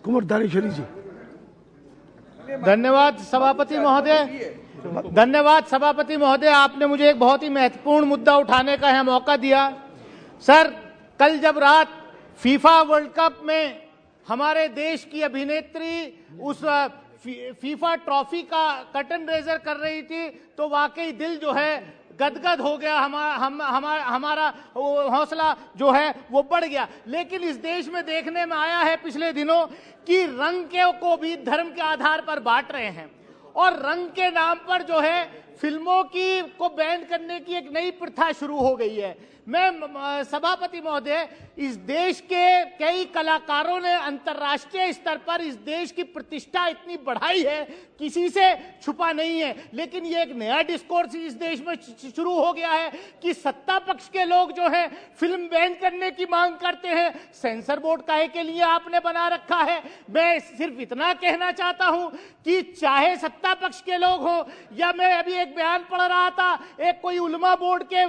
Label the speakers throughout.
Speaker 1: कुमार दानेश्वरी जी।
Speaker 2: धन्यवाद सभापति महोदय। धन्यवाद सभापति महोदय, आपने मुझे एक बहुत ही महत्वपूर्ण मुद्दा उठाने का है मौका दिया। सर, कल जब रात फीफा वर्ल्ड कप में हमारे देश की अभिनेत्री उस फीफा ट्रॉफी का कर्टन रेजर कर रही थी तो वाकई दिल जो है गदगद हो गया, हमारा हौसला जो है वो बढ़ गया। लेकिन इस देश में देखने में आया है पिछले दिनों कि रंग को भी धर्म के आधार पर बांट रहे हैं और रंग के नाम पर जो है फिल्मों को बैन करने की एक नई प्रथा शुरू हो गई है। मैं सभापति महोदय, इस देश के कई कलाकारों ने अंतर्राष्ट्रीय स्तर पर इस देश की प्रतिष्ठा इतनी बढ़ाई है, किसी से छुपा नहीं है। लेकिन ये एक नया डिस्कोर्स इस देश में शुरू हो गया है कि सत्ता पक्ष के लोग जो है फिल्म बैन करने की मांग करते हैं। सेंसर बोर्ड काहे के लिए आपने बना रखा है? मैं सिर्फ इतना कहना चाहता हूं कि चाहे सत्ता पक्ष के लोग हो या मैं अभी एक बयान पढ़ रहा था, एक कोई उलमा बोर्ड के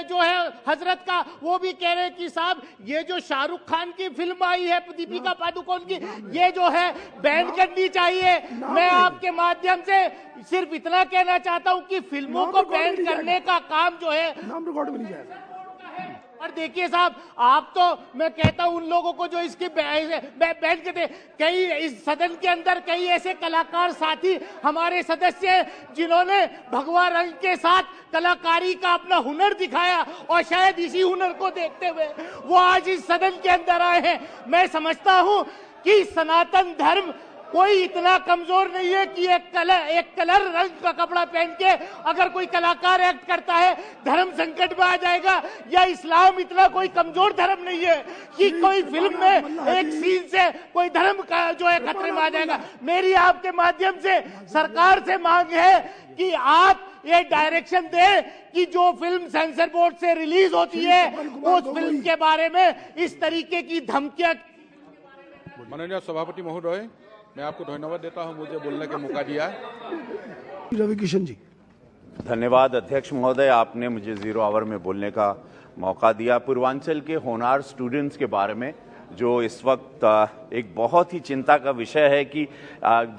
Speaker 2: जो है हजरत का, वो भी कह रहे कि साहब ये जो शाहरुख खान की फिल्म आई है दीपिका पादुकोण की, ये जो है बैन करनी चाहिए। मैं आपके माध्यम से सिर्फ इतना कहना चाहता हूं कि फिल्मों को बैन करने का काम जो है
Speaker 1: नाम रिकॉर्ड में नहीं जाएगा।
Speaker 2: और देखिए साहब, आप तो मैं कहता हूं उन लोगों को जो इसकी बैन करते, कई इस सदन के अंदर कई ऐसे कलाकार साथी हमारे सदस्य हैं जिन्होंने भगवा रंग के साथ कलाकारी का अपना हुनर दिखाया और शायद इसी हुनर को देखते हुए वो आज इस सदन के अंदर आए हैं। मैं समझता हूं कि सनातन धर्म कोई इतना कमजोर नहीं है कि एक कलर रंग का कपड़ा पहन के अगर कोई कलाकार एक्ट करता है धर्म संकट में आ जाएगा, या इस्लाम इतना कोई कमजोर धर्म नहीं है कि कोई फिल्म में एक सीन से कोई धर्म का जो है खतरे में आ जाएगा। मेरी आपके माध्यम से सरकार से मांग है कि आप ये डायरेक्शन दे कि जो फिल्म सेंसर बोर्ड से रिलीज होती है उस फिल्म के बारे में इस तरीके की धमकियां।
Speaker 3: माननीय सभापति महोदय, मैं आपको धन्यवाद देता हूं मुझे बोलने का मौका दिया।
Speaker 1: रवि किशन जी।
Speaker 4: धन्यवाद अध्यक्ष महोदय, आपने मुझे 0 आवर में बोलने का मौका दिया। पूर्वांचल के होनहार स्टूडेंट्स के बारे में जो इस वक्त एक बहुत ही चिंता का विषय है कि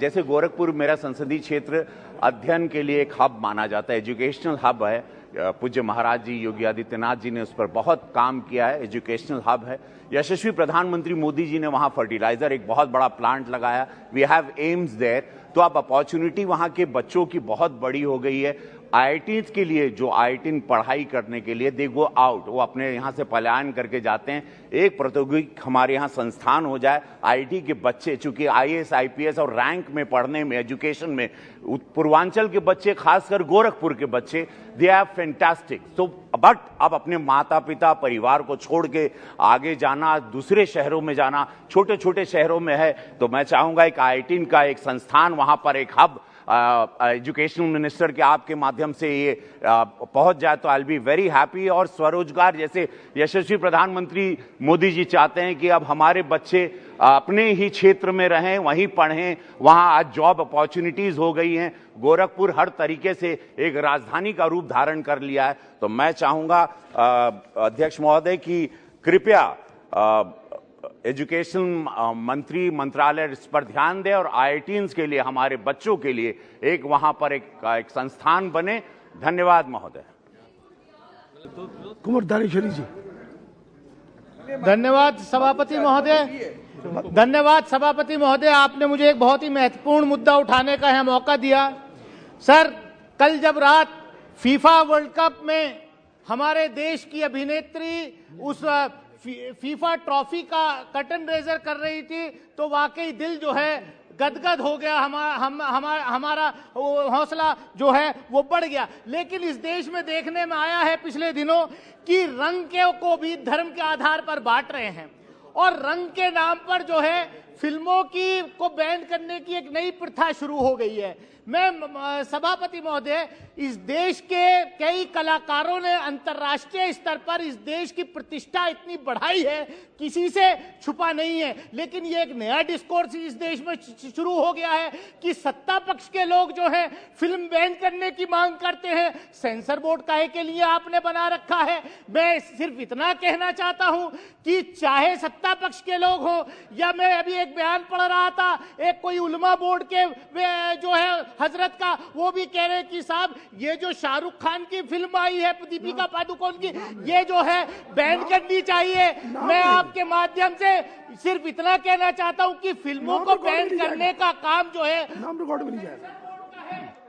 Speaker 4: जैसे गोरखपुर मेरा संसदीय क्षेत्र अध्ययन के लिए एक हब माना जाता है, एजुकेशनल हब है। पूज्य महाराज जी योगी आदित्यनाथ जी ने उस पर बहुत काम किया है, एजुकेशनल हब है। यशस्वी प्रधानमंत्री मोदी जी ने वहां फर्टिलाइजर एक बहुत बड़ा प्लांट लगाया। We have AIIMS there. तो अब अपॉर्चुनिटी वहां के बच्चों की बहुत बड़ी हो गई है। आईआईटीज के लिए जो आईआईटी पढ़ाई करने के लिए दे गो आउट, वो अपने यहाँ से पलायन करके जाते हैं। एक प्रौद्योगिकी हमारे यहाँ संस्थान हो जाए, आईआईटी के बच्चे चूंकि आईएएस आईपीएस और रैंक में पढ़ने में एजुकेशन में पूर्वांचल के बच्चे खासकर गोरखपुर के बच्चे दे आर फैंटास्टिक। तो बट अब अपने माता पिता परिवार को छोड़ के आगे जाना, दूसरे शहरों में जाना, छोटे छोटे शहरों में है, तो मैं चाहूंगा एक आईआईटी का एक संस्थान वहां पर एक हब एजुकेशन मिनिस्टर के आपके माध्यम से ये पहुंच जाए तो I will be very happy. और स्वरोजगार जैसे यशस्वी प्रधानमंत्री मोदी जी चाहते हैं कि अब हमारे बच्चे अपने ही क्षेत्र में रहें, वहीं पढ़ें, वहां आज जॉब अपॉर्चुनिटीज हो गई हैं। गोरखपुर हर तरीके से एक राजधानी का रूप धारण कर लिया है। तो मैं चाहूंगा अध्यक्ष महोदय कि कृपया एजुकेशन मंत्री मंत्रालय इस पर ध्यान दे और आईआईटीज के लिए हमारे बच्चों के लिए एक वहां पर एक संस्थान बने। धन्यवाद महोदय।
Speaker 1: कुमार दानेश्वरी जी।
Speaker 2: धन्यवाद सभापति महोदय। धन्यवाद सभापति महोदय, आपने मुझे एक बहुत ही महत्वपूर्ण मुद्दा उठाने का है मौका दिया। सर, कल जब रात फीफा वर्ल्ड कप में हमारे देश की अभिनेत्री उस फीफा ट्रॉफी का कर्टन रेजर कर रही थी तो वाकई दिल जो है गदगद हो गया, हमारा हौसला जो है वो बढ़ गया। लेकिन इस देश में देखने में आया है पिछले दिनों कि रंग को भी धर्म के आधार पर बांट रहे हैं और रंग के नाम पर जो है फिल्मों को बैन करने की एक नई प्रथा शुरू हो गई है। मैं सभापति महोदय, इस देश के कई कलाकारों ने अंतर्राष्ट्रीय स्तर पर इस देश की प्रतिष्ठा इतनी बढ़ाई है, किसी से छुपा नहीं है। लेकिन ये एक नया डिस्कोर्स इस देश में शुरू हो गया है कि सत्ता पक्ष के लोग जो है फिल्म बैन करने की मांग करते हैं। सेंसर बोर्ड काहे के लिए आपने बना रखा है? मैं सिर्फ इतना कहना चाहता हूं कि चाहे सत्ता पक्ष के लोग हो या मैं अभी एक बयान पढ़ रहा था, एक कोई उलमा बोर्ड के जो है हजरत का, वो भी कह रहे कि साहब ये जो शाहरुख खान की फिल्म आई है दीपिका पादुकोण की, ये जो है बैन करनी चाहिए। मैं आपके माध्यम से सिर्फ इतना कहना चाहता हूं कि फिल्मों को बैन करने का काम जो है
Speaker 1: नाम रिकॉर्ड में नहीं जाएगा।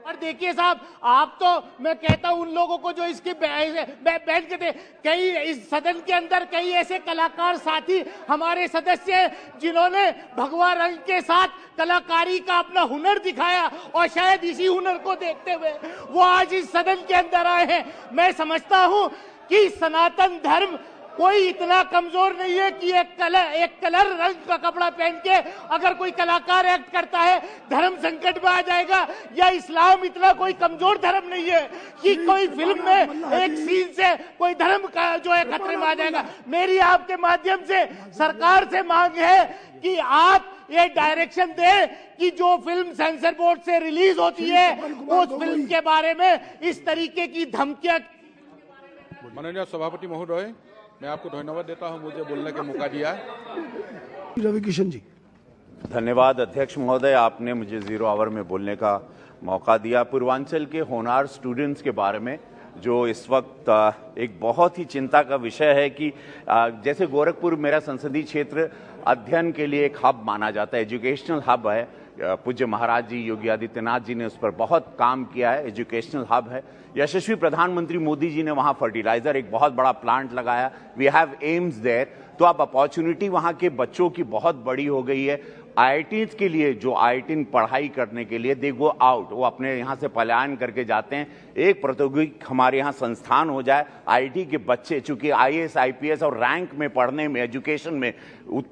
Speaker 2: और देखिए साहब, आप तो, मैं कहता हूं उन लोगों को जो इसकी बैन करते, कई इस सदन के अंदर कई ऐसे कलाकार साथी हमारे सदस्य हैं जिन्होंने भगवा रंग के साथ कलाकारी का अपना हुनर दिखाया, और शायद इसी हुनर को देखते हुए वो आज इस सदन के अंदर आए हैं। मैं समझता हूं कि सनातन धर्म कोई इतना कमजोर नहीं है कि एक कलर रंग का कपड़ा पहन के अगर कोई कलाकार एक्ट करता है धर्म संकट में आ जाएगा, या इस्लाम इतना कोई कमजोर धर्म नहीं है कि कोई फिल्म में एक सीन से कोई धर्म का जो है खतरे में आ जाएगा। मेरी आपके माध्यम से सरकार से मांग है कि आप ये डायरेक्शन दे कि जो फिल्म सेंसर बोर्ड से रिलीज होती है उस फिल्म के बारे में इस तरीके की धमकियां।
Speaker 3: माननीय सभापति महोदय, मैं आपको धन्यवाद देता हूं मुझे बोलने का मौका दिया।
Speaker 1: रवि किशन जी।
Speaker 4: धन्यवाद अध्यक्ष महोदय, आपने मुझे 0 आवर में बोलने का मौका दिया। पूर्वांचल के होनहार स्टूडेंट्स के बारे में जो इस वक्त एक बहुत ही चिंता का विषय है कि जैसे गोरखपुर मेरा संसदीय क्षेत्र अध्ययन के लिए एक हब माना जाता है, एजुकेशनल हब है। पूज्य महाराज जी योगी आदित्यनाथ जी ने उस पर बहुत काम किया है, एजुकेशनल हब है। यशस्वी प्रधानमंत्री मोदी जी ने वहां फर्टिलाइजर एक बहुत बड़ा प्लांट लगाया। We have AIIMS there. तो अब अपॉर्चुनिटी वहां के बच्चों की बहुत बड़ी हो गई है। आईआईटीज के लिए जो आईआईटी पढ़ाई करने के लिए दे गो आउट, वो अपने यहाँ से पलायन करके जाते हैं। एक प्रौद्योगिक हमारे यहाँ संस्थान हो जाए, आईआईटी के बच्चे चूंकि आईएएस आईपीएस और रैंक में पढ़ने में, एजुकेशन में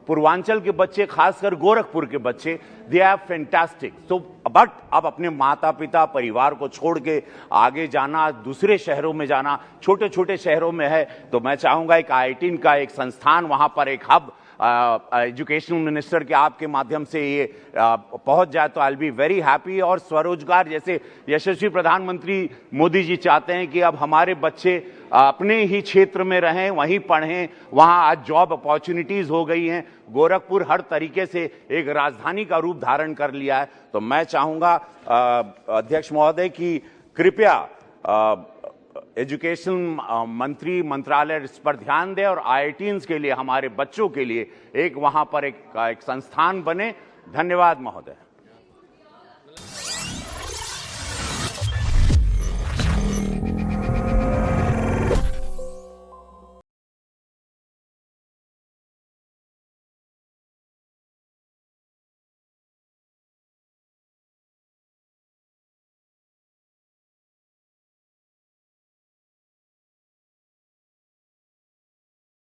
Speaker 4: पूर्वांचल के बच्चे, खासकर गोरखपुर के बच्चे, दे आर फैंटास्टिक। तो बट अब अपने माता पिता परिवार को छोड़ के आगे जाना, दूसरे शहरों में जाना, छोटे छोटे शहरों में है, तो मैं चाहूंगा एक आईआईटी का एक संस्थान, वहां पर एक हब एजुकेशनल मिनिस्टर के आपके माध्यम से ये पहुंच जाए तो I will be very happy. और स्वरोजगार, जैसे यशस्वी प्रधानमंत्री मोदी जी चाहते हैं कि अब हमारे बच्चे अपने ही क्षेत्र में रहें, वहीं पढ़ें, वहां आज जॉब अपॉर्चुनिटीज हो गई हैं। गोरखपुर हर तरीके से एक राजधानी का रूप धारण कर लिया है। तो मैं चाहूंगा अध्यक्ष महोदय कि कृपया एजुकेशन मंत्री मंत्रालय इस पर ध्यान दे और आईआईटीज के लिए, हमारे बच्चों के लिए एक वहां पर एक संस्थान बने। धन्यवाद महोदय।